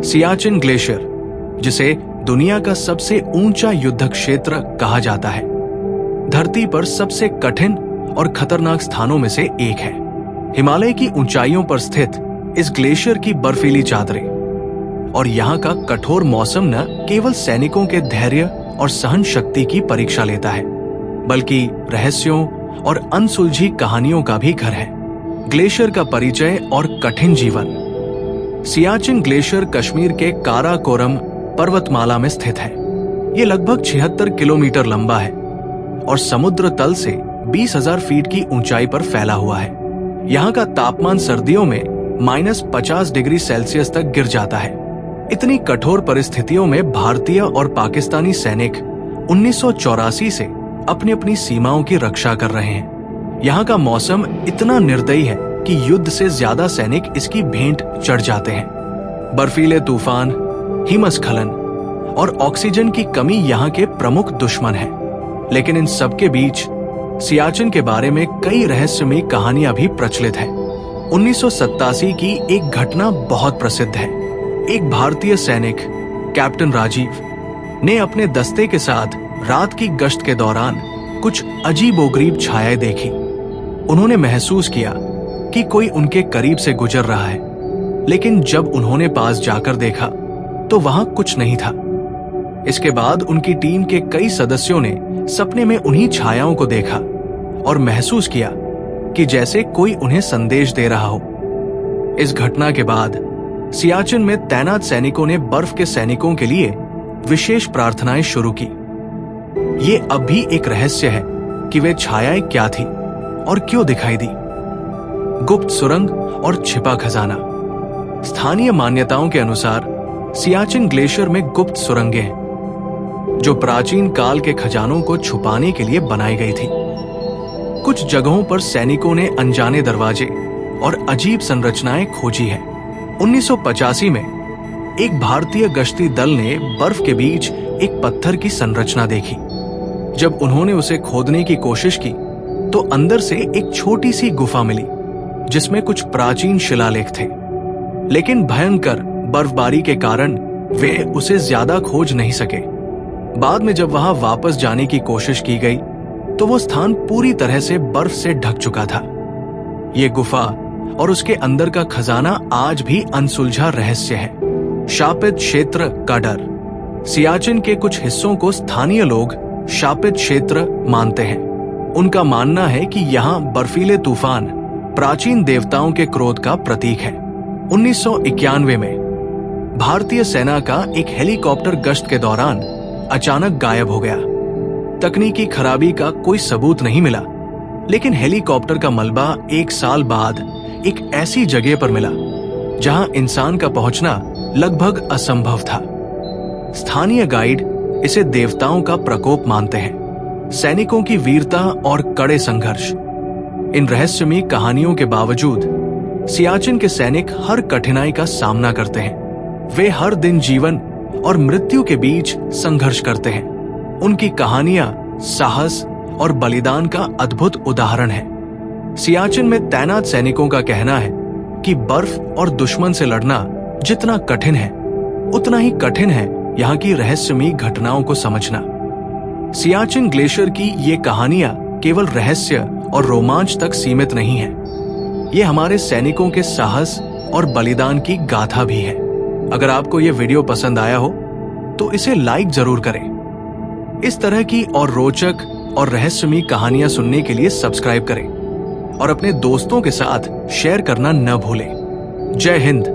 Siachen glacier, जिसे दुनिया का सबसे ऊंचा युद्ध क्षेत्र कहा जाता है, धरती पर सबसे कठिन और खतरनाक स्थानों में से एक है। हिमालय की ऊंचाइयों पर स्थित इस ग्लेशियर की बर्फीली चादरें और यहाँ का कठोर मौसम न केवल सैनिकों के धैर्य और सहन शक्ति की परीक्षा लेता है, बल्कि रहस्यों और अनसुलझी कहानियों का भी घर है। ग्लेशियर का परिचय और कठिन जीवन। सियाचिन ग्लेशियर कश्मीर के काराकोरम पर्वतमाला में स्थित है। ये लगभग 76 किलोमीटर लंबा है और समुद्र तल से 20,000 फीट की ऊंचाई पर फैला हुआ है। यहाँ का तापमान सर्दियों में -50 डिग्री सेल्सियस तक गिर जाता है। इतनी कठोर परिस्थितियों में भारतीय और पाकिस्तानी सैनिक 1984 से अपनी अपनी सीमाओं की रक्षा कर रहे हैं। यहाँ का मौसम इतना निर्दयी है कि युद्ध से ज्यादा सैनिक इसकी भेंट चढ़ जाते हैं। बर्फीले तूफान, हिमस्खलन और ऑक्सीजन की कमी यहाँ के प्रमुख दुश्मन हैं। लेकिन इन सब के बीच सियाचिन के बारे में कई रहस्यमयी कहानियां भी प्रचलित हैं। 1987 की एक घटना बहुत प्रसिद्ध है। एक भारतीय सैनिक कैप्टन राजीव ने अपने दस्ते के साथ रात की गश्त के दौरान कुछ अजीबोगरीब छायाएं देखी। उन्होंने महसूस किया कि कोई उनके करीब से गुजर रहा है, लेकिन जब उन्होंने पास जाकर देखा तो वहां कुछ नहीं था। इसके बाद उनकी टीम के कई सदस्यों ने सपने में उन्हीं छायाओं को देखा और महसूस किया कि जैसे कोई उन्हें संदेश दे रहा हो। इस घटना के बाद सियाचिन में तैनात सैनिकों ने बर्फ के सैनिकों के लिए विशेष प्रार्थनाएं शुरू की। ये अब भी एक रहस्य है कि वे छायाएं क्या थी और क्यों दिखाई दी। गुप्त सुरंग और छिपा खजाना। स्थानीय मान्यताओं के अनुसार सियाचिन ग्लेशियर में गुप्त सुरंगें हैं, जो प्राचीन काल के खजानों को छुपाने के लिए बनाई गई थी। कुछ जगहों पर सैनिकों ने अनजाने दरवाजे और अजीब संरचनाएं खोजी है। 1985 में एक भारतीय गश्ती दल ने बर्फ के बीच एक पत्थर की संरचना देखी। जब उन्होंने उसे खोदने की कोशिश की तो अंदर से एक छोटी सी गुफा मिली, जिसमें कुछ प्राचीन शिलालेख थे। लेकिन भयंकर बर्फबारी के कारण वे उसे ज्यादा खोज नहीं सके। बाद में जब वहां वापस जाने की कोशिश की गई तो वो स्थान पूरी तरह से बर्फ से ढक चुका था। ये गुफा और उसके अंदर का खजाना आज भी अनसुलझा रहस्य है। शापित क्षेत्र का डर। सियाचिन के कुछ हिस्सों को स्थानीय लोग शापित क्षेत्र मानते हैं। उनका मानना है कि यहाँ बर्फीले तूफान प्राचीन देवताओं के क्रोध का प्रतीक है। 1991 में भारतीय सेना का एक हेलीकॉप्टर गश्त के दौरान अचानक गायब हो गया। तकनीकी खराबी का कोई सबूत नहीं मिला, लेकिन हेलीकॉप्टर का मलबा 1 साल बाद एक ऐसी जगह पर मिला जहां इंसान का पहुंचना लगभग असंभव था। स्थानीय गाइड इसे देवताओं का प्रकोप मानते हैं। सैनिकों की वीरता और कड़े संघर्ष। इन रहस्यमयी कहानियों के बावजूद सियाचिन के सैनिक हर कठिनाई का सामना करते हैं। वे हर दिन जीवन और मृत्यु के बीच संघर्ष करते हैं। उनकी कहानियां साहस और बलिदान का अद्भुत उदाहरण है। सियाचिन में तैनात सैनिकों का कहना है कि बर्फ और दुश्मन से लड़ना जितना कठिन है, उतना ही कठिन है यहाँ की रहस्यमयी घटनाओं को समझना। सियाचिन ग्लेशियर की ये कहानियां केवल रहस्य और रोमांच तक सीमित नहीं है। ये हमारे सैनिकों के साहस और बलिदान की गाथा भी है। अगर आपको ये वीडियो पसंद आया हो तो इसे लाइक जरूर करें। इस तरह की और रोचक और रहस्यमयी कहानियां सुनने के लिए सब्सक्राइब करें और अपने दोस्तों के साथ शेयर करना न भूलें। जय हिंद।